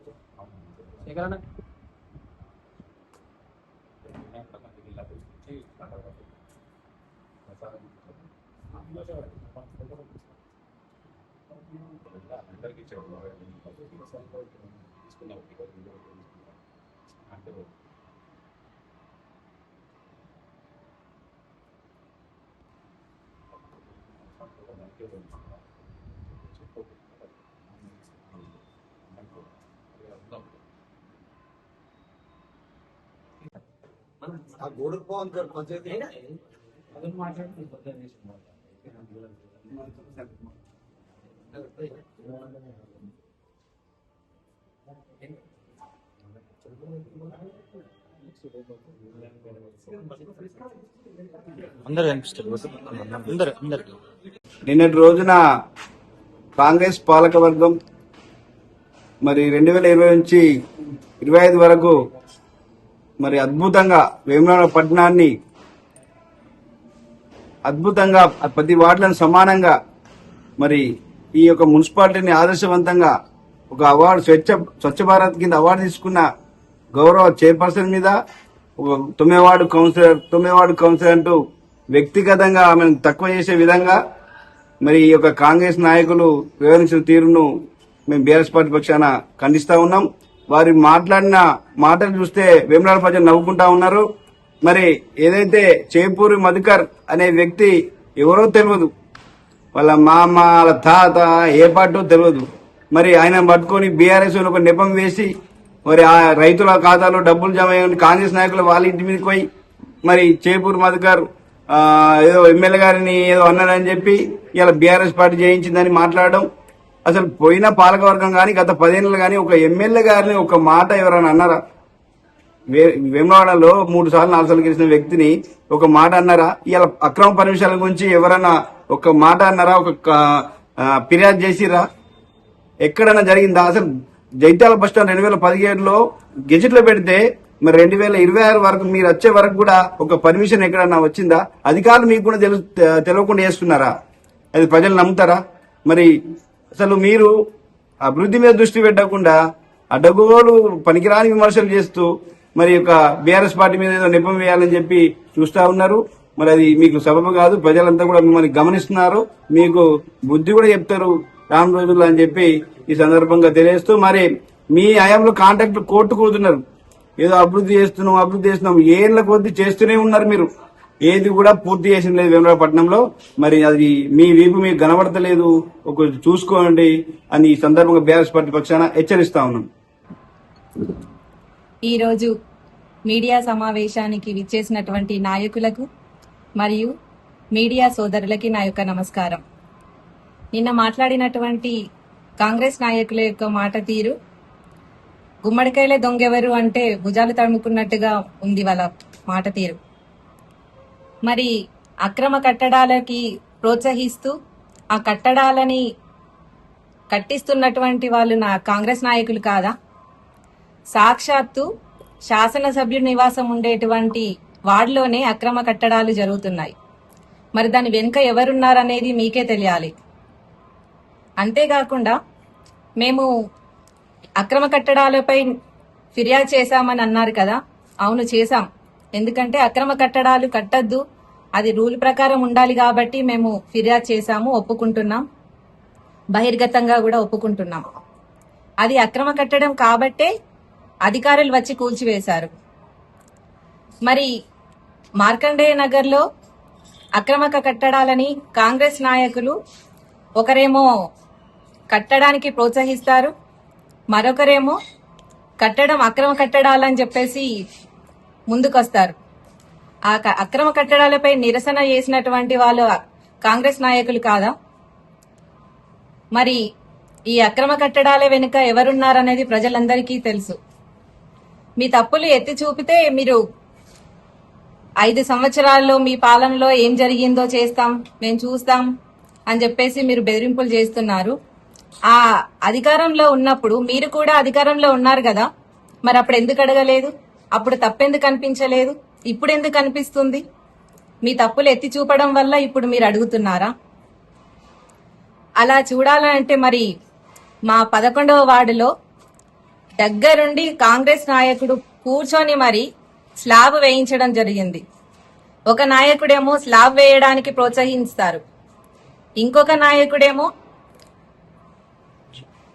అందరికి గోడకు పోవాలి సార్ పంచాయతీ నిన్నటి రోజున కాంగ్రెస్ పాలకవర్గం మరి 2020 నుంచి 25 వరకు మరి అద్భుతంగా వేములవాడ పట్టణాన్ని అద్భుతంగా ప్రతి వార్డులను సమానంగా మరి ఈ యొక్క మున్సిపాలిటీని ఆదర్శవంతంగా ఒక అవార్డు స్వచ్ఛ భారత్ కింద అవార్డు తీసుకున్న గౌరవ చైర్పర్సన్ మీద 9వ వార్డు కౌన్సిలర్ అంటూ వ్యక్తిగతంగా ఆమెను తక్కువ చేసే విధంగా మరి ఈ యొక్క కాంగ్రెస్ నాయకులు వివరించిన తీరును మేము బీఆర్ఎస్ పార్టీ పక్షాన ఖండిస్తా ఉన్నాం. వారి మాట్లాడిన మాటలు చూస్తే వేములవాడ ప్రజలు నవ్వుకుంటా ఉన్నారు. మరి ఏదైతే చేపూరి మధుకర్ అనే వ్యక్తి ఎవరో తెలియదు, వాళ్ళ మామ వాళ్ళ తాత ఏ పార్టీ తెలియదు. మరి ఆయన పట్టుకొని బీఆర్ఎస్ ఒక నెపం వేసి మరి ఆ రైతుల ఖాతాలో డబ్బులు జమ అయ్యి కాంగ్రెస్ నాయకులు వాళ్ళ ఇంటి మీదకి పోయి మరి చేపూరి మధుకర్ ఏదో ఎమ్మెల్యే గారిని ఏదో అన్నారని చెప్పి ఇలా బీఆర్ఎస్ పార్టీ చేయించిందని మాట్లాడడం, అసలు పోయిన పాలకవర్గం కానీ గత 10 ఏళ్ళు కానీ ఒక ఎమ్మెల్యే గారిని ఒక మాట ఎవరైనా అన్నారా? వేములవాడలో 3 సార్లు 4 సార్లు గెలిచిన వ్యక్తిని ఒక మాట అన్నారా? ఇలా అక్రమ పర్మిషన్ల గురించి ఎవరైనా ఒక మాట అన్నారా? ఒక ఫిర్యాదు చేసిరా? ఎక్కడైనా జరిగిందా? అసలు జైత్యాల బస్ స్టాండ్ 2017లో గెజెట్లో పెడితే మరి 2026 వరకు మీరు వచ్చే వరకు కూడా ఒక పర్మిషన్ ఎక్కడన్నా వచ్చిందా? అధికారులు మీకు కూడా తెలియకుండా చేస్తున్నారా? అది ప్రజలు నమ్ముతారా? మరి అసలు మీరు అభివృద్ధి మీద దృష్టి పెట్టకుండా అడ్డగోలు పనికిరాని విమర్శలు చేస్తూ మరి ఒక బీఆర్ఎస్ పార్టీ మీద ఏదో నెపం వేయాలని చెప్పి చూస్తా ఉన్నారు. మరి అది మీకు సబబు కాదు. ప్రజలంతా కూడా మిమ్మల్ని గమనిస్తున్నారు, మీకు బుద్ధి కూడా చెప్తారు రాను రోజుల్లో అని చెప్పి ఈ సందర్భంగా తెలియజేస్తూ, మరి మీ హయాంలో కాంట్రాక్ట్ కోర్టు కూతున్నారు, ఏదో అభివృద్ధి చేస్తున్నాం ఏళ్ల కొద్ది చేస్తూనే ఉన్నారు. మీరు ఏది కూడా పూర్తి చేసింది లేదు వేములవాడ పట్టణంలో. మరి అది మీ వీపు మీకు కనబడతలేదు, ఒక చూసుకోండి అని ఈ సందర్భంగా బీఆర్ఎస్ పార్టీ పక్షాన హెచ్చరిస్తా ఉన్నాం. ఈరోజు మీడియా సమావేశానికి విచ్చేసినటువంటి నాయకులకు మరియు మీడియా సోదరులకి నా యొక్క నమస్కారం. నిన్న మాట్లాడినటువంటి కాంగ్రెస్ నాయకుల యొక్క మాట తీరు గుమ్మడికాయలే దొంగెవరు అంటే భుజాలు తడుముకున్నట్టుగా ఉంది వాళ్ళ మాట తీరు. మరి అక్రమ కట్టడాలకి ప్రోత్సహిస్తూ ఆ కట్టడాలని కట్టిస్తున్నటువంటి వాళ్ళు కాంగ్రెస్ నాయకులు కాదా? సాక్షాత్తు శాసనసభ్యుడి నివాసం ఉండేటువంటి వార్డులోనే అక్రమ కట్టడాలు జరుగుతున్నాయి. మరి దాని వెనుక ఎవరున్నారనేది మీకే తెలియాలి. అంతేకాకుండా మేము అక్రమ కట్టడాలపై ఫిర్యాదు చేశామని అన్నారు కదా. అవును, చేశాం. ఎందుకంటే అక్రమ కట్టడాలు కట్టద్దు, అది రూల్ ప్రకారం ఉండాలి కాబట్టి మేము ఫిర్యాదు చేశాము, ఒప్పుకుంటున్నాం, బహిర్గతంగా కూడా ఒప్పుకుంటున్నాం. అది అక్రమ కట్టడం కాబట్టే అధికారులు వచ్చి కూల్చివేశారు. మరి మార్కండేయ నగర్లో అక్రమ కట్టడాలని కాంగ్రెస్ నాయకులు ఒకరేమో కట్టడానికి ప్రోత్సహిస్తారు, మరొకరేమో కట్టడం అక్రమ కట్టడాలని చెప్పేసి ముందుకొస్తారు. ఆ అక్రమ కట్టడాలపై నిరసన చేసినటువంటి వాళ్ళు కాంగ్రెస్ నాయకులు కాదా? మరి ఈ అక్రమ కట్టడాల వెనుక ఎవరున్నారనేది ప్రజలందరికీ తెలుసు. మీ తప్పులు ఎత్తి చూపితే మీరు 5 సంవత్సరాల్లో మీ పాలనలో ఏం జరిగిందో చేస్తాం, మేము చూస్తాం అని చెప్పేసి మీరు బెదిరింపులు చేస్తున్నారు. ఆ అధికారంలో ఉన్నప్పుడు మీరు కూడా అధికారంలో ఉన్నారు కదా, మరి అప్పుడు ఎందుకు అడగలేదు? అప్పుడు తప్పెందుకు కనిపించలేదు? ఇప్పుడు ఎందుకు కనిపిస్తుంది? మీ తప్పులు ఎత్తి చూపడం వల్ల ఇప్పుడు మీరు అడుగుతున్నారా? అలా చూడాలంటే మరి మా 11వ వార్డులో దగ్గరుండి కాంగ్రెస్ నాయకుడు కూర్చొని మరి స్లాబ్ వేయించడం జరిగింది. ఒక నాయకుడేమో స్లాబ్ వేయడానికి ప్రోత్సహిస్తారు, ఇంకొక నాయకుడేమో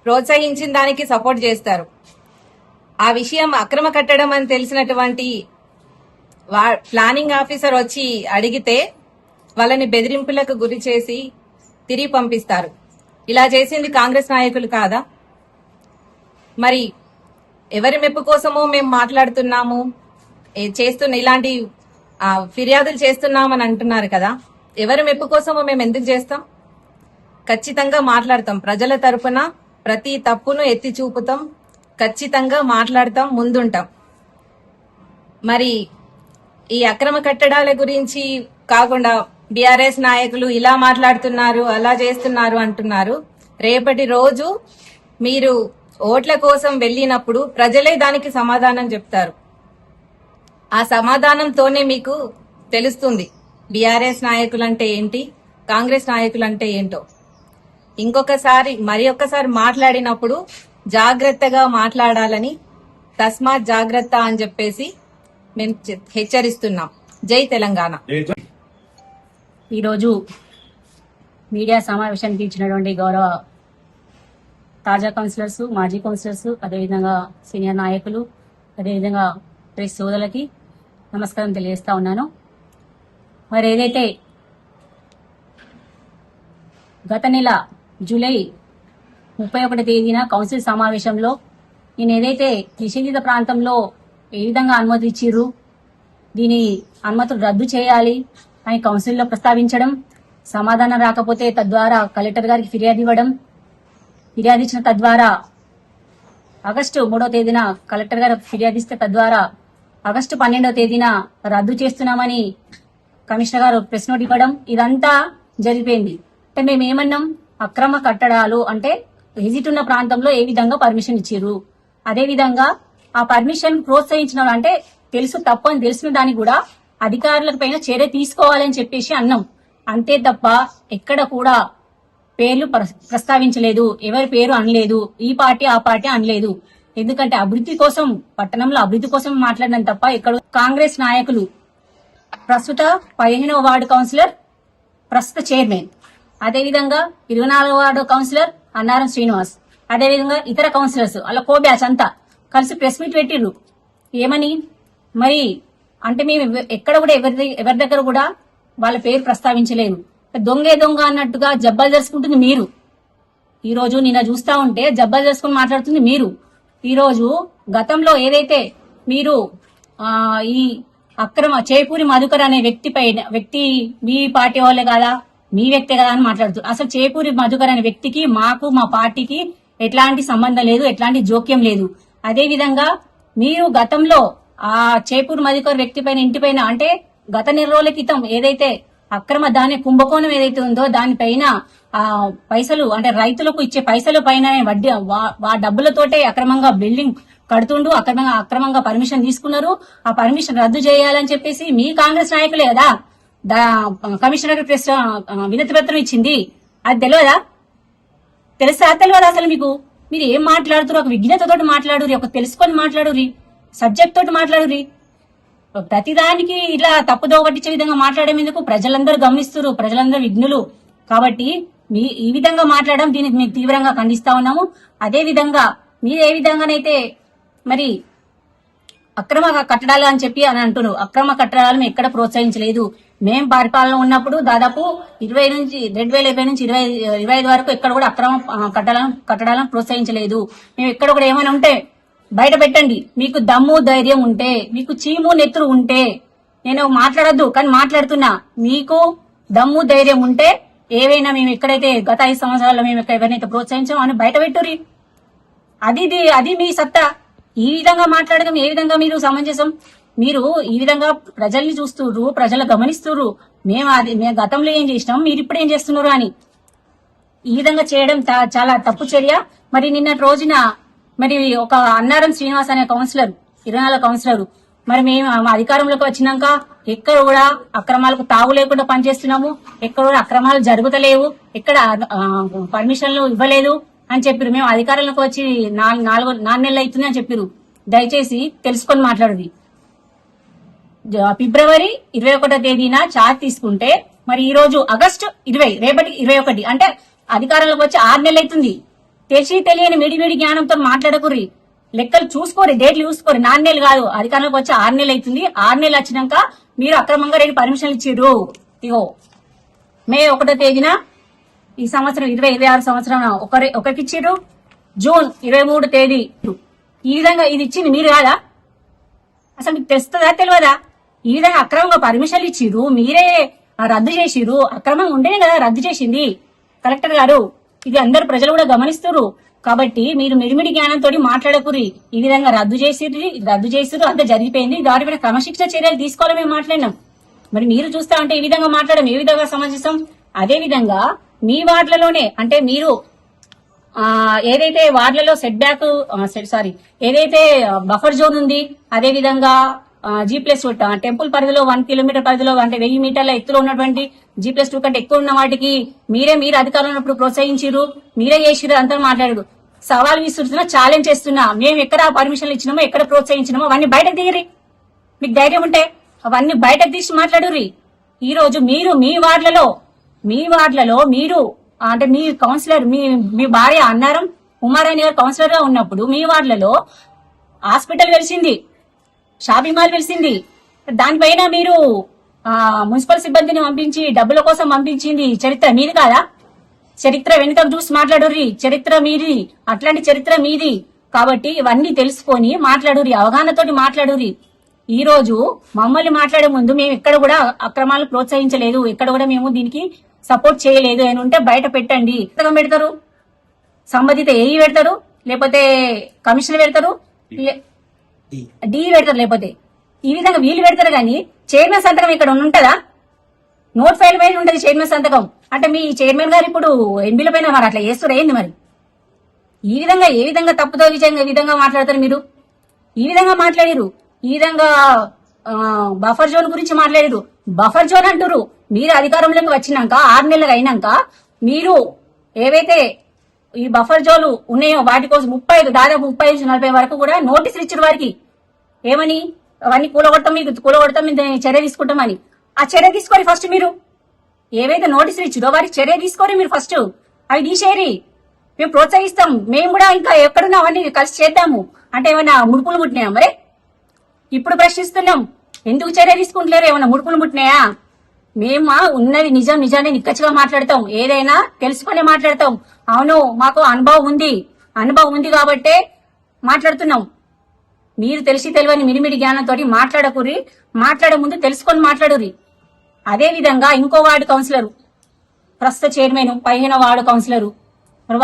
ప్రోత్సహించిన దానికి సపోర్ట్ చేస్తారు. ఆ విషయం అక్రమ కట్టడం అని తెలిసినటువంటి ప్లానింగ్ ఆఫీసర్ వచ్చి అడిగితే వాళ్ళని బెదిరింపులకు గురి చేసి తిరిగి పంపిస్తారు. ఇలా చేసింది కాంగ్రెస్ నాయకులు కాదా? మరి ఎవరి మెప్పు కోసమో మేము మాట్లాడుతున్నాము, చేస్తున్న ఇలాంటి ఫిర్యాదులు చేస్తున్నామని అంటున్నారు కదా, ఎవరి మెప్పు కోసమో మేము ఎందుకు చేస్తాం? ఖచ్చితంగా మాట్లాడతాం. ప్రజల తరపున ప్రతి తప్పును ఎత్తి చూపుతాం, ఖచ్చితంగా మాట్లాడతాం, ముందుంటాం. మరి ఈ అక్రమ కట్టడాల గురించి కాకుండా బీఆర్ఎస్ నాయకులు ఇలా మాట్లాడుతున్నారు, అలా చేస్తున్నారు అంటున్నారు. రేపటి రోజు మీరు ఓట్ల కోసం వెళ్ళినప్పుడు ప్రజలే దానికి సమాధానం చెప్తారు. ఆ సమాధానంతోనే మీకు తెలుస్తుంది బీఆర్ఎస్ నాయకులంటే ఏంటి, కాంగ్రెస్ నాయకులంటే ఏంటో. మరి ఒక్కసారి మాట్లాడినప్పుడు జాగ్రత్తగా మాట్లాడాలని, తస్మాత్ జాగ్రత్త అని చెప్పేసి మేము హెచ్చరిస్తున్నాం. జై తెలంగాణ. ఈరోజు మీడియా సమావేశానికి ఇచ్చినటువంటి గౌరవ తాజా కౌన్సిలర్స్, మాజీ కౌన్సిలర్స్, అదేవిధంగా సీనియర్ నాయకులు, అదేవిధంగా ప్రెస్ సోదరులకి నమస్కారం తెలియజేస్తా ఉన్నాను. మరి ఏదైతే గత నెల జూలై 31 తేదీన కౌన్సిల్ సమావేశంలో నేను ఏదైతే నిషేధిత ప్రాంతంలో ఏ విధంగా అనుమతి ఇచ్చిర్రు, దీని అనుమతులు రద్దు చేయాలి అని కౌన్సిల్లో ప్రస్తావించడం, సమాధానం రాకపోతే తద్వారా కలెక్టర్ గారికి ఫిర్యాదు ఇవ్వడం, ఫిర్యాదు ఇచ్చిన తద్వారా ఆగస్టు 3వ తేదీన కలెక్టర్ గారు ఫిర్యాదు ఇస్తే తద్వారా ఆగస్టు 12వ తేదీన రద్దు చేస్తున్నామని కమిషనర్ గారు ప్రెస్ నోట్ ఇవ్వడం, ఇదంతా జరిగిపోయింది. అంటే మేము ఏమన్నాం, అక్రమ కట్టడాలు అంటే విజిట్ ఉన్న ప్రాంతంలో ఏ విధంగా పర్మిషన్ ఇచ్చిర్రు, అదే విధంగా ఆ పర్మిషన్ ప్రోత్సహించిన అంటే తెలుసు తప్పు అని తెలిసిన దానికి కూడా అధికారుల పైన చర్య తీసుకోవాలని చెప్పేసి అన్నాం. అంతే తప్ప ఎక్కడ కూడా పేర్లు ప్రస్తావించలేదు, ఎవరి పేరు అనలేదు, ఈ పార్టీ ఆ పార్టీ అనలేదు. ఎందుకంటే అభివృద్ధి కోసం, పట్టణంలో అభివృద్ధి కోసం మాట్లాడడం తప్ప ఇక్కడ కాంగ్రెస్ నాయకులు ప్రస్తుత 15వ వార్డు కౌన్సిలర్, ప్రస్తుత చైర్మన్, అదేవిధంగా 24వ వార్డు కౌన్సిలర్ అన్నారం శ్రీనివాస్, అదేవిధంగా ఇతర కౌన్సిలర్స్ అలా కో బ్యాచ్ అంతా కలిసి ప్రెస్ మీట్ పెట్టిర్రు. ఏమని మరి అంటే మేము ఎక్కడ కూడా ఎవరి దగ్గర కూడా వాళ్ళ పేరు ప్రస్తావించలేదు. దొంగే దొంగ అన్నట్టుగా జబ్బలు జరుచుకుంటుంది మీరు. ఈ రోజు నిన్న చూస్తా ఉంటే జబ్బలు జరుచుకుని మాట్లాడుతుంది మీరు. ఈ రోజు గతంలో ఏదైతే మీరు ఈ అక్రమ చేపూరి మధుకర్ అనే వ్యక్తి మీ పార్టీ వాళ్ళే కదా, మీ వ్యక్తే కదా అని మాట్లాడుతున్నారు. అసలు చేపూరి మధుకర్ అనే వ్యక్తికి మాకు మా పార్టీకి ఎట్లాంటి సంబంధం లేదు, ఎట్లాంటి జోక్యం లేదు. అదే విధంగా మీరు గతంలో ఆ చేపూరి మధుకర్ వ్యక్తి పైన, ఇంటి పైన అంటే గత 4 రోజుల క్రితం ఏదైతే అక్రమ ధాన్య కుంభకోణం ఏదైతే ఉందో దానిపైన పైసలు అంటే రైతులకు ఇచ్చే పైసల పైన వడ్డీ డబ్బులతోటే అక్రమంగా బిల్డింగ్ కడుతుండు, అక్రమంగా పర్మిషన్ తీసుకున్నారు. ఆ పర్మిషన్ రద్దు చేయాలని చెప్పేసి మీ కాంగ్రెస్ నాయకులే కదా కమిషనర్ ప్రెస్ వినతి పత్రం ఇచ్చింది. అది తెలియదా? తెలుసా తెలియదా? అసలు మీరు ఏం మాట్లాడుతున్నారు? ఒక విజ్ఞతతోటి మాట్లాడురి, ఒక తెలుసుకొని మాట్లాడురి, సబ్జెక్ట్ తోటి మాట్లాడురి. ప్రతిదానికి ఇలా తప్పుదో పట్టించే విధంగా మాట్లాడేందుకు ప్రజలందరూ గమనిస్తున్నారు, ప్రజలందరూ విఘ్నులు. కాబట్టి ఈ విధంగా మాట్లాడడం దీనికి మేము తీవ్రంగా ఖండిస్తా ఉన్నాము. అదే విధంగా మీరు ఏ విధంగానైతే మరి అక్రమ కట్టడాలు అని చెప్పి అని అంటున్నారు, అక్రమ కట్టడాలు మేము ఎక్కడ ప్రోత్సహించలేదు. మేం పరిపాలన ఉన్నప్పుడు దాదాపు 2020 నుంచి 2025 వరకు ఎక్కడ కూడా అక్రమ కట్టడాలను ప్రోత్సహించలేదు. మేము ఎక్కడ కూడా ఏమైనా ఉంటే బయట పెట్టండి. మీకు దమ్ము ధైర్యం ఉంటే, మీకు చీము నెత్తురు ఉంటే, నేను మాట్లాడొద్దు కానీ మాట్లాడుతున్నా, మీకు దమ్ము ధైర్యం ఉంటే ఏవైనా మేము ఎక్కడైతే గత 5 సంవత్సరాల్లో మేము ఎవరినైతే ప్రోత్సహించామో అని బయట పెట్టుర్రి. అది మీ సత్తా. ఈ విధంగా మాట్లాడడం ఏ విధంగా మీరు సమంజసం? మీరు ఈ విధంగా ప్రజల్ని చూస్తుర్రు, ప్రజలు గమనిస్తుర్రు. మేము గతంలో ఏం చేసినాం, మీరు ఇప్పుడు ఏం చేస్తున్నారు అని ఈ విధంగా చేయడం చాలా తప్పు చర్య. మరి నిన్నటి రోజున మరి ఒక అన్నారం శ్రీనివాస్ అనే కౌన్సిలర్, 24 కౌన్సిలర్, మరి మేము అధికారంలోకి వచ్చినాక ఎక్కడ కూడా అక్రమాలకు తావు లేకుండా పనిచేస్తున్నాము, ఎక్కడ కూడా అక్రమాలు జరుగుతలేవు, ఎక్కడ పర్మిషన్లు ఇవ్వలేదు అని చెప్పారు. మేము అధికారంలోకి వచ్చి 4 నెలలు అవుతుంది అని చెప్పారు. దయచేసి తెలుసుకొని మాట్లాడది. ఫిబ్రవరి 21వ తేదీన చార్జ్ తీసుకుంటే మరి ఈ రోజు ఆగస్టు 20, రేపటి 21, అంటే అధికారంలోకి వచ్చి 6 నెలలు అవుతుంది. తెలియని మిడిమిడి జ్ఞానంతో మాట్లాడకుర్రి. లెక్కలు చూసుకోరు, డేట్లు చూసుకోరు. 4 నెలలు కాదు, అధికారంలోకి వచ్చి 6 నెలలు అవుతుంది. 6 నెలలు వచ్చినాక మీరు అక్రమంగా 2 పర్మిషన్లు ఇచ్చిర్రు. ఇగో మే 1వ తేదీన ఈ సంవత్సరం 2026 సంవత్సరం ఒకరికి ఇచ్చిర్రు. జూన్ 23 తేదీ ఈ విధంగా ఇది ఇచ్చింది మీరు కాదా? అసలు మీకు తెలుస్తుందా తెలియదా? ఈ విధంగా అక్రమంగా పర్మిషన్లు ఇచ్చిర్రు, మీరే రద్దు చేసిర్రు. అక్రమంగా ఉంటేనే కదా రద్దు చేసింది కలెక్టర్ గారు. ఇది అందరు ప్రజలు కూడా గమనిస్తున్నారు. కాబట్టి మీరు మిడిమిడి జ్ఞానంతో మాట్లాడకురి. ఈ విధంగా రద్దు చేసిర్రు, అంత జరిగిపోయింది. దానిపైన క్రమశిక్షణ చర్యలు తీసుకోవాలని మేము మాట్లాడినాం. మరి మీరు చూస్తా అంటే ఈ విధంగా మాట్లాడడం ఏ విధంగా సమంజసం? అదే విధంగా మీ వార్డులలోనే అంటే మీరు ఏదైతే వార్డులలో ఏదైతే బఫర్ జోన్ ఉంది, అదే విధంగా G+2 టెంపుల్ పరిధిలో 1 కిలోమీటర్ పరిధిలో అంటే 1000 మీటర్ల ఎత్తులో ఉన్నటువంటి G+2 కంటే ఎక్కువ ఉన్న వాటికి మీరు అధికారంలో ఉన్నప్పుడు ప్రోత్సహించారు, మీరే చేసిరు అంతా మాట్లాడారు. సవాల్ విసురుతున్నా, ఛాలెంజ్ చేస్తున్నా. మేము ఎక్కడ పర్మిషన్లు ఇచ్చినామో, ఎక్కడ ప్రోత్సహించినామో అవన్నీ బయటకు తీయరి. మీకు ధైర్యం ఉంటే అవన్నీ బయటకు తీసి మాట్లాడుర్రి. ఈ రోజు మీరు మీ వార్డులలో మీరు అంటే మీ కౌన్సిలర్ మీ భార్య అన్నారం ఉమారాణి గారు కౌన్సిలర్ గా ఉన్నప్పుడు మీ వార్డులలో హాస్పిటల్ వెలిసింది, షాపింగ్ మాల్ వెలిసింది. దానిపైన మీరు మున్సిపల్ సిబ్బందిని పంపించి డబ్బుల కోసం పంపించింది చరిత్ర మీది కాదా? చరిత్ర వెనుకకు చూసి మాట్లాడుర్రి. చరిత్ర మీది, అట్లాంటి చరిత్ర మీది. కాబట్టి ఇవన్నీ తెలుసుకొని మాట్లాడుర్రి, అవగాహనతోటి మాట్లాడుర్రి. ఈ రోజు మమ్మల్ని మాట్లాడే ముందు మేము ఎక్కడ కూడా అక్రమాలు ప్రోత్సహించలేదు, ఎక్కడ కూడా మేము దీనికి సపోర్ట్ చేయలేదు అని ఉంటే బయట పెట్టండి. సంతకం పెడతారు, సంబంధిత ఏఈ పెడతారు, లేకపోతే కమిషనర్ పెడతారు, డి పెడతారు, లేకపోతే ఈ విధంగా వీళ్ళు పెడతారు. కానీ చైర్మన్ సంతకం ఇక్కడ ఉంటుందా? నోట్ ఫైల్ పైన ఉంటది చైర్మన్ సంతకం. అంటే మీ చైర్మన్ గారు ఇప్పుడు ఎంపీల పైన మరి అట్లా చేస్తారు ఏంది? మరి ఈ విధంగా ఏ విధంగా తప్పుతో విధంగా మాట్లాడతారు మీరు? ఈ విధంగా మాట్లాడిరు, ఈ విధంగా బఫర్ జోన్ గురించి మాట్లాడిరు. బఫర్ జోన్ అంటారు. మీరు అధికారంలోకి వచ్చినాక 6 నెలలు అయినాక మీరు ఏవైతే ఈ బఫర్ జోన్లు ఉన్నాయో వాటి కోసం దాదాపు 35-40 వరకు కూడా నోటీసులు ఇచ్చారు వారికి. ఏమని? అవన్నీ కూలగొడతాం, మేము చర్య తీసుకుంటామని. ఆ చర్య తీసుకోరి ఫస్ట్. మీరు ఏవైతే నోటీసులు ఇచ్చారో వారికి చర్య తీసుకోరి మీరు ఫస్ట్. అవి తీసేరి, మేము ప్రోత్సహిస్తాం. మేము కూడా ఇంకా ఎక్కడున్నా అవన్నీ కలిసి చేద్దాము. అంటే ఏమైనా ముడుపులు ముట్టినాయా? మరి ఇప్పుడు ప్రశ్నిస్తున్నాం, ఎందుకు చర్య తీసుకుంటలేరు? ఏమైనా ముడుపులు ముట్టినాయా? మేము ఉన్నది నిజాన్ని నిక్కచ్చిగా మాట్లాడతాం, ఏదైనా తెలుసుకునే మాట్లాడతాం. అవును, మాకు అనుభవం ఉంది కాబట్టే మాట్లాడుతున్నాం. మీరు తెలియని మిడిమిడి జ్ఞానంతో మాట్లాడకుర్రి. మాట్లాడే ముందు తెలుసుకొని మాట్లాడుర్రి. అదే విధంగా ఇంకో వార్డు కౌన్సిలరు, ప్రస్తుత చైర్మన్ 15వ వార్డు కౌన్సిలరు,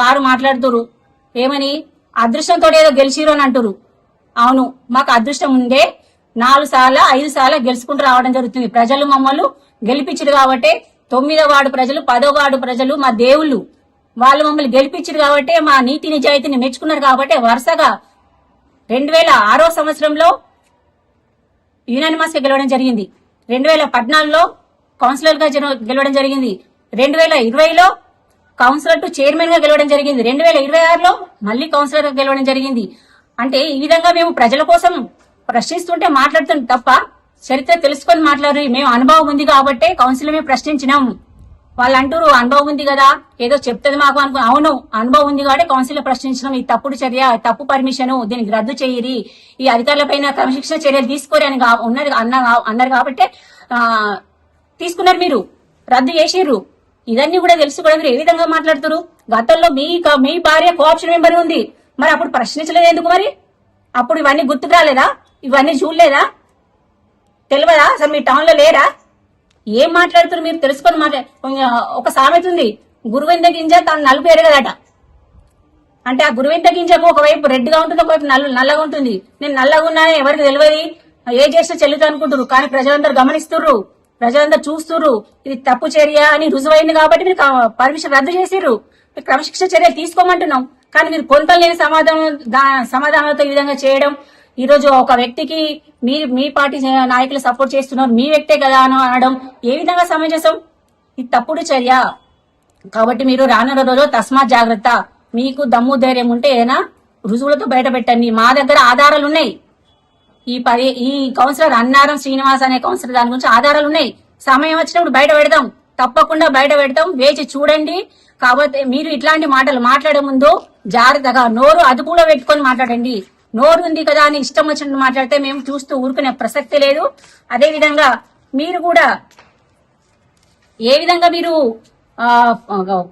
వారు మాట్లాడుతురు ఏమని? అదృష్టంతో ఏదో గెలిచిరు అని అంటారు. అవును, మాకు అదృష్టం ఉందే 4 సార్లు 5 సార్లు గెలుచుకుంటూ రావడం జరుగుతుంది. ప్రజలు మమ్మల్ని గెలిపించారు కాబట్టి 9వ వార్డు ప్రజలు, 10వ వార్డు ప్రజలు మా దేవుళ్ళు, వాళ్ళు మమ్మల్ని గెలిపించారు కాబట్టి, మా నీతి నిజాయితీని మెచ్చుకున్నారు కాబట్టి వరుసగా 2006వ సంవత్సరంలో యునానిమస్ గా గెలవడం జరిగింది. 2014లో కౌన్సిలర్ గా గెలవడం జరిగింది. 2020లో కౌన్సిలర్ టు చైర్మన్ గా గెలవడం జరిగింది. 2026లో మళ్ళీ కౌన్సిలర్ గా గెలవడం జరిగింది. అంటే ఈ విధంగా మేము ప్రజల కోసం ప్రశ్నిస్తుంటే మాట్లాడుతుంది తప్ప చరిత్ర తెలుసుకొని మాట్లాడు. మేము అనుభవం ఉంది కాబట్టే కౌన్సిల్ మేము ప్రశ్నించినాం. వాళ్ళు అంటారు అనుభవం ఉంది కదా ఏదో చెప్తుంది మాకు అనుకో. అవును, అనుభవం ఉంది కాబట్టి కౌన్సిల్ ప్రశ్నించడం. ఈ తప్పుడు చర్య, తప్పు పర్మిషన్, దీనికి రద్దు చేయరి, ఈ అధికారులపైన క్రమశిక్షణ చర్యలు తీసుకోరి అని అన్నారు కాబట్టి తీసుకున్నారు. మీరు రద్దు చేసిర్రు. ఇదన్నీ కూడా తెలుసు కూడా మీరు ఏ విధంగా మాట్లాడుతారు? గతంలో మీ భార్య కోఆప్షన్ మెంబర్ ఉంది, మరి అప్పుడు ప్రశ్నించలేదు ఎందుకు? మరి అప్పుడు ఇవన్నీ గుర్తుకు రాలేదా? ఇవన్నీ చూడలేదా? తెలియదా? అసలు మీ టౌన్ లో లేరా? ఏం మాట్లాడుతున్నారు మీరు? తెలుసుకొని ఒక సామెత ఉంది, గురువింద గింజ తను నలుపు ఎరగదట. అంటే ఆ గురువింద గింజకు ఒకవైపు రెడ్ గా ఉంటుంది, ఒకవైపు నల్లగా ఉంటుంది. నేను నల్లగా ఉన్నానే ఎవరికి తెలియదు, ఏ చేసినా చెల్లుతా అనుకుంటారు. కానీ ప్రజలందరూ గమనిస్తుర్రు, ప్రజలందరూ చూస్తుర్రు. ఇది తప్పు చర్య అని రుజువైంది కాబట్టి మీరు పర్మిషన్ రద్దు చేసిర్రు. క్రమశిక్షణ చర్యలు తీసుకోమంటున్నాం. కానీ మీరు కొంత లేని సమాధానాలతో ఈ విధంగా చేయడం, ఈ రోజు ఒక వ్యక్తికి మీ పార్టీ నాయకులు సపోర్ట్ చేస్తున్నారు, మీ వ్యక్తే కదా అని అనడం ఏ విధంగా సమంజసం? ఇది తప్పుడు చర్య. కాబట్టి మీరు రానున్న రోజు తస్మాత్ జాగ్రత్త. మీకు దమ్ము ధైర్యం ఉంటే ఏదైనా రుజువులతో బయట పెట్టండి. మా దగ్గర ఆధారాలు ఉన్నాయి. ఈ కౌన్సిలర్ అన్నారం శ్రీనివాస్ అనే కౌన్సిలర్ దాని గురించి ఆధారాలు ఉన్నాయి. సమయం వచ్చినప్పుడు బయట పెడతాం, తప్పకుండా బయట పెడతాం. వేచి చూడండి. కాబట్టి మీరు ఇట్లాంటి మాటలు మాట్లాడే ముందు జాగ్రత్తగా నోరు అదుపులో పెట్టుకొని మాట్లాడండి. నోరు ఉంది కదా అని ఇష్టం వచ్చినట్టు మాట్లాడితే మేము చూస్తూ ఊరుకునే ప్రసక్తి లేదు. అదే విధంగా మీరు కూడా ఏ విధంగా మీరు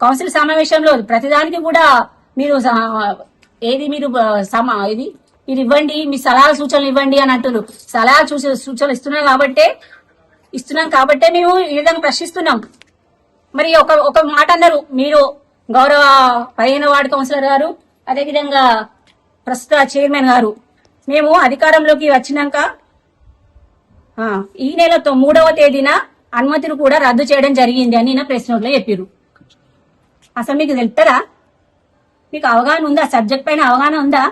కౌన్సిల్ సమావేశంలో ప్రతిదానికి కూడా మీరు ఇది ఇవ్వండి, మీ సలహా సూచనలు ఇవ్వండి అని అంటున్నారు. సలహా సూచనలు ఇస్తున్నాం కాబట్టే మేము ఈ విధంగా ప్రశ్నిస్తున్నాం. మరి ఒక మాట అన్నారు మీరు, గౌరవ 15వ వార్డు కౌన్సిలర్ గారు, అదేవిధంగా ప్రస్తుత చైర్మన్ గారు, మేము అధికారంలోకి వచ్చినాక ఈ నెల 3వ తేదీన అనుమతిని కూడా రద్దు చేయడం జరిగింది అని ప్రెస్ నోట్ లో చెప్పారు. అసలు మీకు తెలుస్తారా? మీకు అవగాహన ఉందా? సబ్జెక్ట్ పైన అవగాహన ఉందా?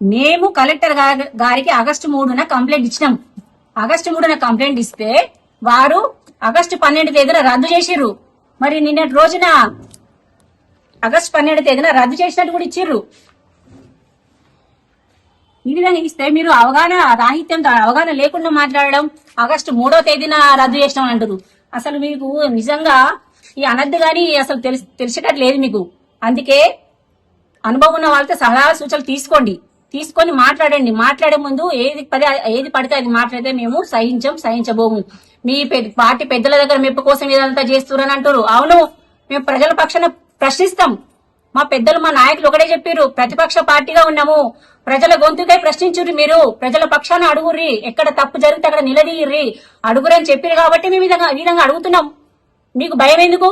మేము కలెక్టర్ గారికి ఆగస్టు 3న కంప్లైంట్ ఇచ్చినాం. ఆగస్టు 3న కంప్లైంట్ ఇస్తే వారు ఆగస్టు 12 తేదీన రద్దు చేసిర్రు. మరి నిన్నటి రోజున ఆగస్టు 12 తేదీన రద్దు చేసినట్టు కూడా ఇచ్చిర్రు. ఈ విధంగా ఇస్తే మీరు అవగాహన లేకుండా మాట్లాడడం, ఆగస్టు 3వ తేదీన రద్దు చేసినాం అంటారు. అసలు మీకు నిజంగా ఈ అనద్దు గాని అసలు తెలిసేటట్టు లేదు మీకు. అందుకే అనుభవం ఉన్న వాళ్ళతో సలహా సూచనలు తీసుకొని మాట్లాడండి. మాట్లాడే ముందు ఏది పడితే అది మాట్లాడితే మేము సహించబోము. మీ పార్టీ పెద్దల దగ్గర మెప్పు కోసం ఇదంతా చేస్తున్నారని అంటారు. అవును, మేము ప్రజల పక్షాన ప్రశ్నిస్తాం. మా పెద్దలు, మా నాయకులు ఒకటే చెప్పారు, ప్రతిపక్ష పార్టీగా ఉన్నాము, ప్రజల గొంతుకై ప్రశ్నించుర్రి, మీరు ప్రజల పక్షాన అడుగుర్రి, ఎక్కడ తప్పు జరిగితే అక్కడ నిలదీయర్రి, అడుగురని చెప్పారు కాబట్టి మేము ఈ విధంగా అడుగుతున్నాం. మీకు భయం ఎందుకు?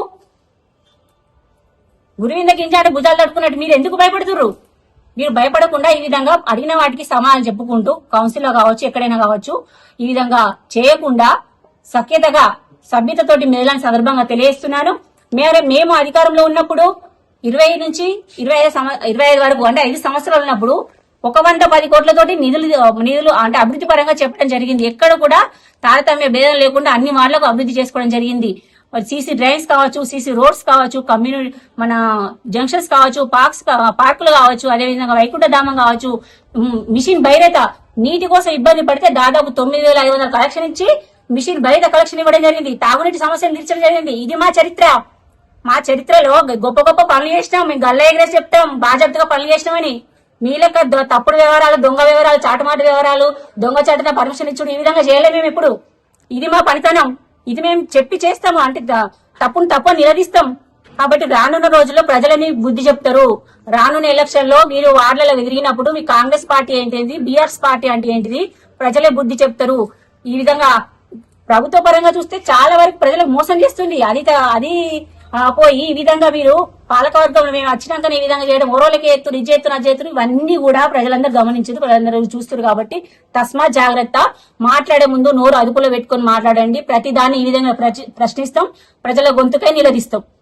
గురువింద గింజాట భుజాలు తడుకున్నట్టు మీరు ఎందుకు భయపడుతుర్రు? మీరు భయపడకుండా ఈ విధంగా అడిగిన వాటికి సమాధానం చెప్పుకుంటూ కౌన్సిల్లో కావచ్చు, ఎక్కడైనా కావచ్చు, ఈ విధంగా చేయకుండా సభ్యతతోటి మెదలని సందర్భంగా తెలియజేస్తున్నాను. మేము అధికారంలో ఉన్నప్పుడు 20 నుంచి 25 వరకు అంటే 5 సంవత్సరాలు ఉన్నప్పుడు 110 కోట్లతోటి నిధులు అంటే అభివృద్ధి పరంగా చెప్పడం జరిగింది. ఎక్కడ కూడా తారతమ్య భేదం లేకుండా అన్ని వార్డులకు అభివృద్ధి చేసుకోవడం జరిగింది. సీసీ డ్రైన్స్ కావచ్చు, సీసీ రోడ్స్ కావచ్చు, మన జంక్షన్స్ కావచ్చు, పార్కులు కావచ్చు, అదేవిధంగా వైకుంఠధామం కావచ్చు, మిషన్ భైరత నీటి కోసం ఇబ్బంది పడితే దాదాపు 9,500 కలెక్షన్ ఇచ్చి మిషన్ భైరత కలెక్షన్ ఇవ్వడం జరిగింది. తాగునీటి సమస్యను తీర్చడం జరిగింది. ఇది మా చరిత్రలో గొప్ప గొప్ప పనులు చేసినాం. మేము గల్ల ఎగరేసి చెప్తాం బాధ్యతగా పనులు చేసినామని. మీ లెక్క తప్పుడు వ్యవహారాలు, దొంగ వ్యవహారాలు, చాటుమాటు వ్యవహారాలు, దొంగ చాటున పర్మిషన్ ఇచ్చుడు ఈ విధంగా చేయలేము మేము ఇప్పుడు. ఇది మా పనితనం. ఇది మేము చెప్పి చేస్తాము. అంటే తప్పు నిలదీస్తాం. కాబట్టి రానున్న రోజుల్లో ప్రజలని బుద్ధి చెప్తారు. రానున్న ఎలక్షన్ లో మీరు వార్డులలో ఎదిరిగినప్పుడు మీ కాంగ్రెస్ పార్టీ ఏంటిది, బీఆర్ఎస్ పార్టీ అంటే ఏంటిది ప్రజలే బుద్ధి చెప్తారు. ఈ విధంగా ప్రభుత్వ పరంగా చూస్తే చాలా వరకు ప్రజలకు మోసం చేస్తుంది. అది పోయి ఈ విధంగా మీరు పాలకవర్గంలో మేము వచ్చినాక ఈ విధంగా చేయడం, ఓరోలకి ఎత్తురు, ఇది చేస్తున్నారు, అది చేస్తున్నారు, ఇవన్నీ కూడా ప్రజలందరూ గమనించారు, ప్రజలందరూ చూస్తారు. కాబట్టి తస్మాత్ జాగ్రత్త. మాట్లాడే ముందు నోరు అదుపులో పెట్టుకొని మాట్లాడండి. ప్రతి దాన్ని ఈ విధంగా ప్రశ్నిస్తాం, ప్రజల గొంతుకై నిలదీస్తాం.